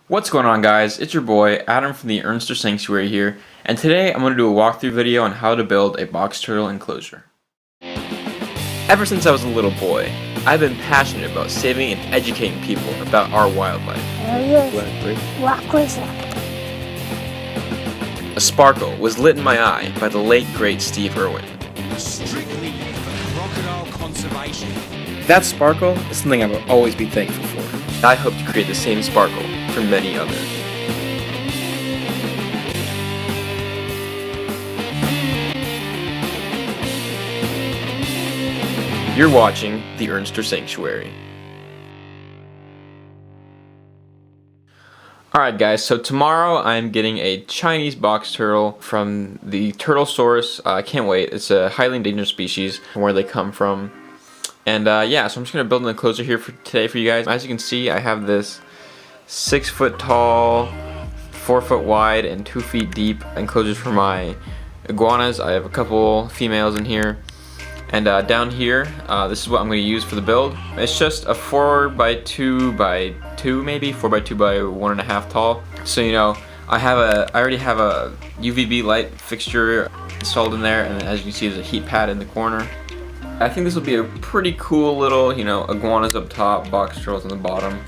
What's going on, guys? It's your boy Adam from the Ernster Sanctuary here, and today I'm going to do a walkthrough video on how to build a box turtle enclosure. Ever since I was a little boy, I've been passionate about saving and educating people about our wildlife. A sparkle was lit in my eye by the late great Steve Irwin. Strictly for crocodile conservation. That sparkle is something I will always be thankful for. I hope to create the same sparkle for many others. You're watching the Ernster Sanctuary. Alright guys, so tomorrow I'm getting a Chinese box turtle from the turtle source. I can't wait. It's a highly endangered species from where they come from. And yeah, so I'm just going to build an enclosure here for today for you guys. As you can see, I have this 6 foot tall, 4 foot wide, and 2 feet deep enclosures for my iguanas. I have a couple females in here. And down here, this is what I'm going to use for the build. It's just a 4x2 by 2 maybe, 4x2 by 1.5 tall. So you know, I already have a UVB light fixture installed in there, and as you can see, there's a heat pad in the corner. I think this will be a pretty cool little, you know, iguanas up top, box turtles on the bottom.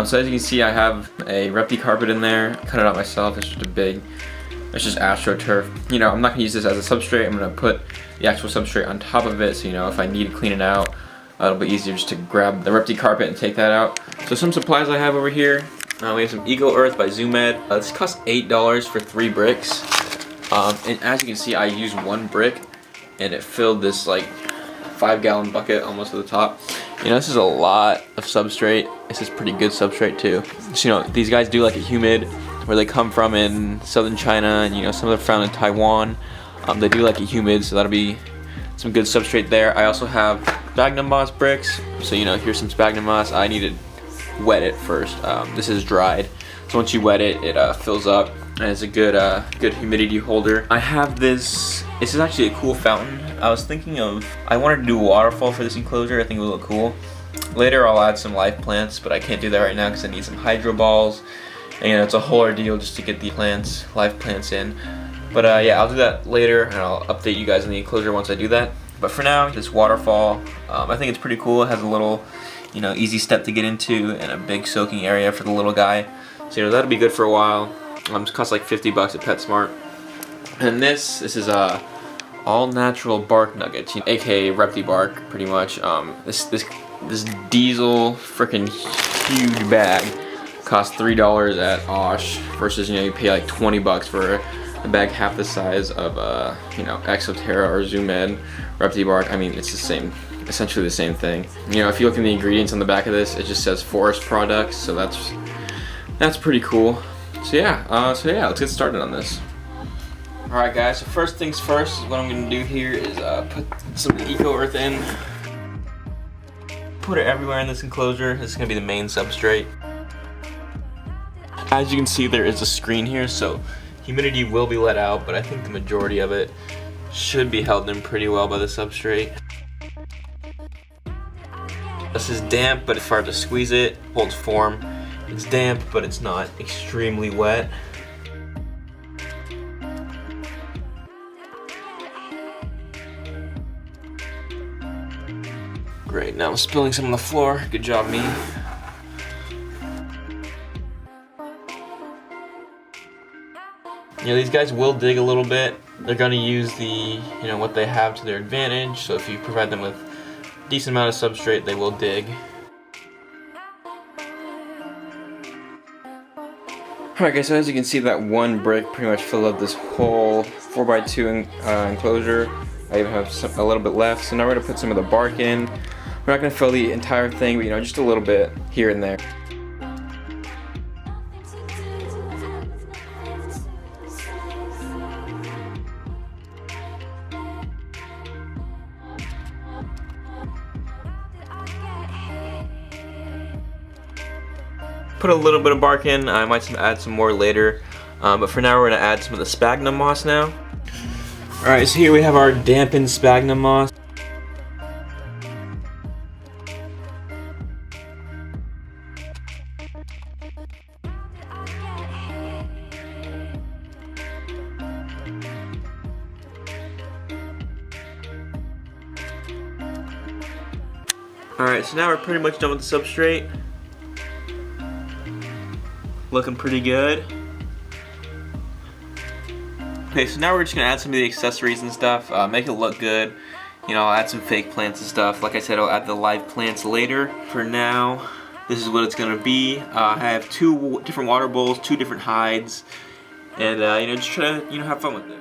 So as you can see, I have a repti carpet in there. I cut it out myself. It's just AstroTurf. You know, I'm not gonna use this as a substrate. I'm gonna put the actual substrate on top of it, so you know, if I need to clean it out, it'll be easier just to grab the repti carpet and take that out. So some supplies I have over here. We have some Eco Earth by Zoomed. This costs $8 for 3 bricks. And as you can see, I used 1 brick, and it filled this like 5-gallon bucket almost to the top. You know, this is a lot of substrate. This is pretty good substrate too. So, you know, these guys do like a humid where they come from in southern China, and you know, some of them found in Taiwan. They do like a humid, so that'll be some good substrate there. I also have sphagnum moss bricks. So you know, here's some sphagnum moss. I need to wet it first. This is dried, so once you wet it, it fills up, and it's a good humidity holder. I have this. This is actually a cool fountain. I was thinking of, I wanted to do a waterfall for this enclosure. I think it would look cool. Later I'll add some live plants, but I can't do that right now because I need some hydro balls. And you know, it's a whole ordeal just to get the live plants in. But yeah, I'll do that later, and I'll update you guys in the enclosure once I do that. But for now, this waterfall, I think it's pretty cool. It has a little, you know, easy step to get into and a big soaking area for the little guy. So you know, that'll be good for a while. It costs like $50 at PetSmart. And this is all natural bark nuggets, aka Repti bark, pretty much. This diesel freaking huge bag costs $3 at Osh versus, you know, you pay like $20 for a bag half the size of you know, Exoterra or Zoomed Repti bark. I mean, it's the same, essentially the same thing. You know, if you look in the ingredients on the back of this, it just says forest products, so that's pretty cool. So yeah, let's get started on this. Alright guys, so first things first, what I'm going to do here is put some Eco Earth in. Put it everywhere in this enclosure. This is going to be the main substrate. As you can see, there is a screen here, so humidity will be let out, but I think the majority of it should be held in pretty well by the substrate. This is damp, but it's hard to squeeze it, holds form. It's damp, but it's not extremely wet. Great, now I'm spilling some on the floor. Good job, me. You know, these guys will dig a little bit. They're gonna use the, you know, what they have to their advantage. So if you provide them with a decent amount of substrate, they will dig. Alright guys, so as you can see, that 1 brick pretty much filled up this whole 4x2 enclosure. I even have a little bit left, so now we're gonna put some of the bark in. We're not gonna fill the entire thing, but you know, just a little bit here and there. Put a little bit of bark in. I might add some more later, but for now we're gonna add some of the sphagnum moss now. Alright, so here we have our dampened sphagnum moss. Alright, so now we're pretty much done with the substrate. Looking pretty good. Okay, so now we're just gonna add some of the accessories and stuff, make it look good. You know, I'll add some fake plants and stuff. Like I said, I'll add the live plants later. For now, this is what it's gonna be. I have 2 different water bowls, 2 different hides, and you know, just try to have fun with it.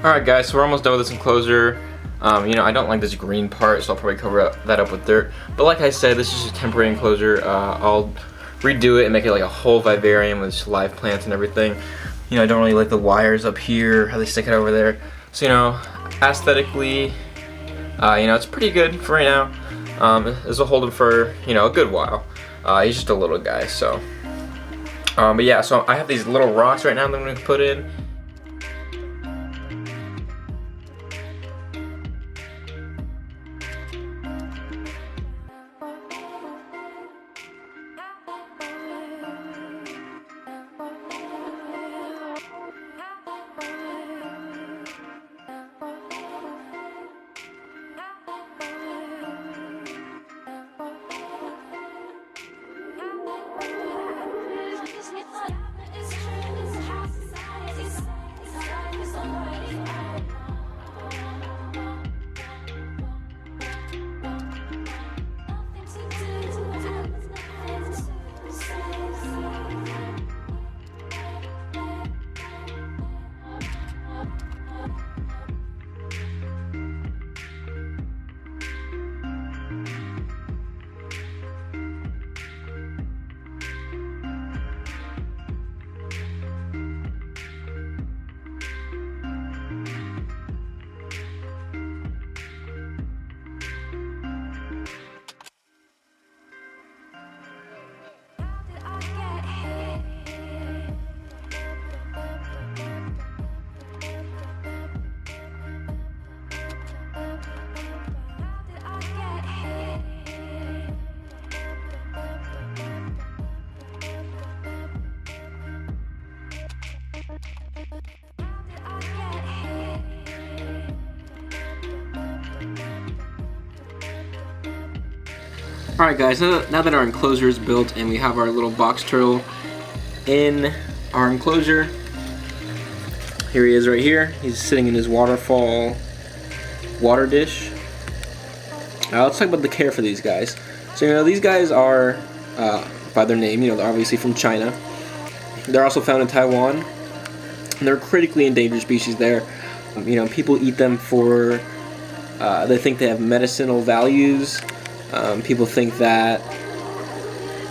Alright guys, so we're almost done with this enclosure. You know, I don't like this green part, so I'll probably cover that up with dirt. But like I said, this is just a temporary enclosure. I'll redo it and make it like a whole vivarium with live plants and everything. You know, I don't really like the wires up here, how they stick it over there. So, you know, aesthetically, you know, it's pretty good for right now. This will hold him for, you know, a good while. He's just a little guy, so. But yeah, so I have these little rocks right now that I'm going to put in. Alright guys, now that our enclosure is built and we have our little box turtle in our enclosure, here he is right here. He's sitting in his waterfall water dish. Now let's talk about the care for these guys. So you know, these guys are, by their name, you know, they're obviously from China. They're also found in Taiwan. And they're critically endangered species there. You know, people eat them for, they think they have medicinal values. People think that,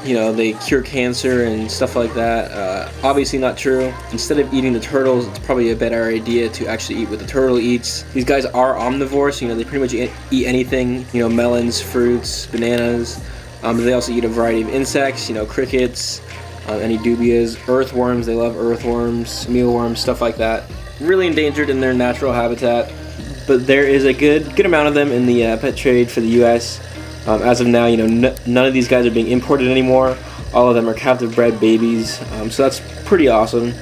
you know, they cure cancer and stuff like that. Obviously not true. Instead of eating the turtles, it's probably a better idea to actually eat what the turtle eats. These guys are omnivores, you know, they pretty much eat anything, you know, melons, fruits, bananas. They also eat a variety of insects, you know, crickets, any dubias, earthworms. They love earthworms, mealworms, stuff like that. Really endangered in their natural habitat, but there is a good amount of them in the pet trade for the U.S. As of now, you know, none of these guys are being imported anymore. All of them are captive bred babies, so that's pretty awesome.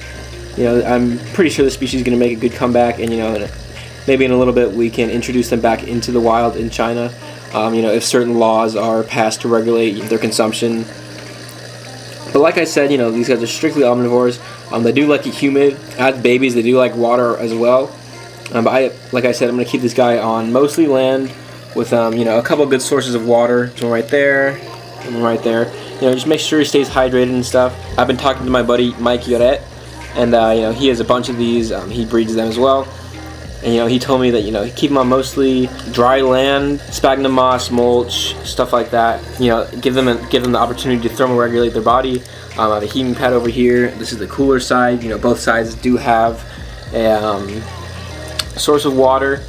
You know, I'm pretty sure the species is going to make a good comeback, and you know, maybe in a little bit we can introduce them back into the wild in China. You know, if certain laws are passed to regulate their consumption. But like I said, you know, these guys are strictly omnivores. They do like it humid. As babies, they do like water as well. But like I said, I'm going to keep this guy on mostly land, with you know, a couple good sources of water. One right there, and one right there. You know, just make sure he stays hydrated and stuff. I've been talking to my buddy Mike Yoret, and you know, he has a bunch of these. He breeds them as well. And you know, he told me that, you know, keep them on mostly dry land, sphagnum moss, mulch, stuff like that. You know, give them the opportunity to thermoregulate their body. I have a heating pad over here. This is the cooler side. You know, both sides do have a source of water.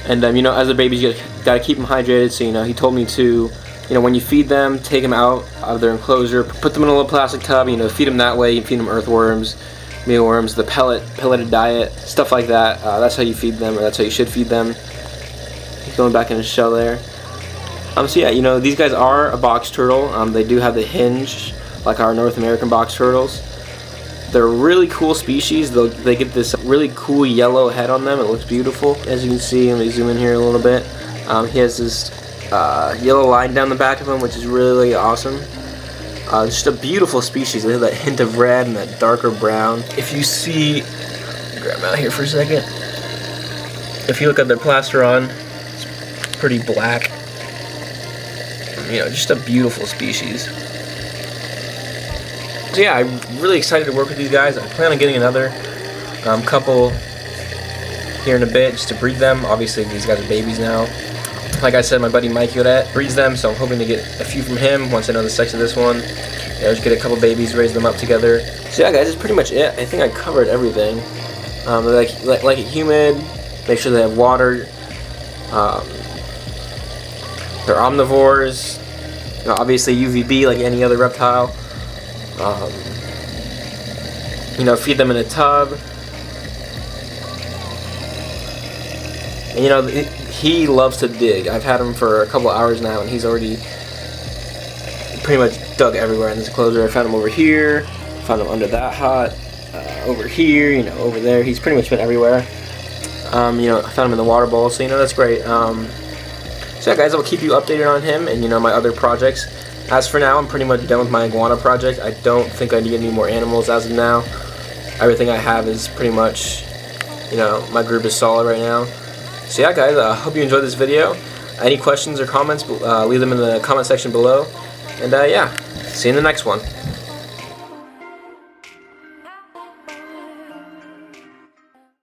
And you know, as a baby, you gotta keep them hydrated. So you know, he told me to You know, when you feed them, take them out of their enclosure, put them in a little plastic tub, you know, feed them that way. You feed them earthworms, mealworms, the pelleted diet, stuff like that. That's how you feed them, or that's how you should feed them. He's going back in his shell there. So yeah, you know, these guys are a box turtle. They do have the hinge, like our North American box turtles. They're a really cool species. They get this really cool yellow head on them. It looks beautiful. As you can see, let me zoom in here a little bit. He has this yellow line down the back of him, which is really awesome. Just a beautiful species. They have that hint of red and that darker brown. If you see, grab them out here for a second. If you look at their plaster on, it's pretty black. You know, just a beautiful species. So yeah, I'm really excited to work with these guys. I plan on getting another couple here in a bit just to breed them. Obviously, these guys are babies now. Like I said, my buddy Mike Yodet breeds them, so I'm hoping to get a few from him once I know the sex of this one. Yeah, just get a couple babies, raise them up together. So yeah, guys, that's pretty much it. I think I covered everything. They like it humid. Make sure they have water. They're omnivores. You know, obviously UVB like any other reptile. You know, feed them in a tub. And you know, he loves to dig. I've had him for a couple hours now, and he's already pretty much dug everywhere in this enclosure. I found him over here, found him under that hut, over here, you know, over there. He's pretty much been everywhere. You know, I found him in the water bowl, so you know, that's great. So yeah, guys, I'll keep you updated on him and, you know, my other projects. As for now, I'm pretty much done with my iguana project. I don't think I need any more animals as of now. Everything I have is pretty much, you know, my group is solid right now. So yeah, guys, I hope you enjoyed this video. Any questions or comments, leave them in the comment section below. And yeah, see you in the next one.